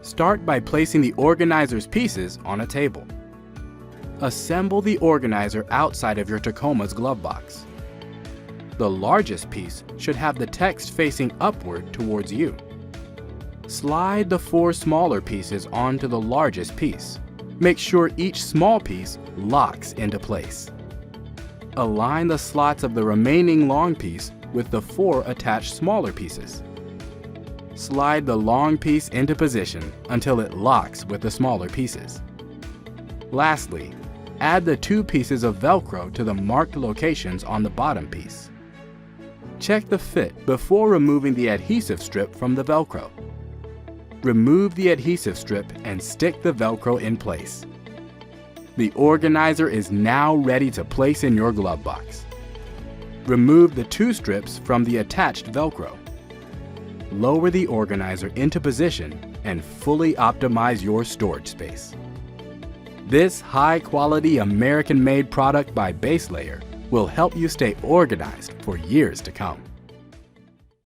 Start by placing the organizer's pieces on a table. Assemble the organizer outside of your Tacoma's glove box. The largest piece should have the text facing upward towards you. Slide the 4 smaller pieces onto the largest piece. Make sure each small piece locks into place. Align the slots of the remaining long piece with the 4 attached smaller pieces. Slide the long piece into position until it locks with the smaller pieces. Lastly, add the 2 pieces of Velcro to the marked locations on the bottom piece. Check the fit before removing the adhesive strip from the Velcro. Remove the adhesive strip and stick the Velcro in place. The organizer is now ready to place in your glove box. Remove the 2 strips from the attached Velcro. Lower the organizer into position and fully optimize your storage space. This high-quality American-made product by BaseLayer will help you stay organized for years to come.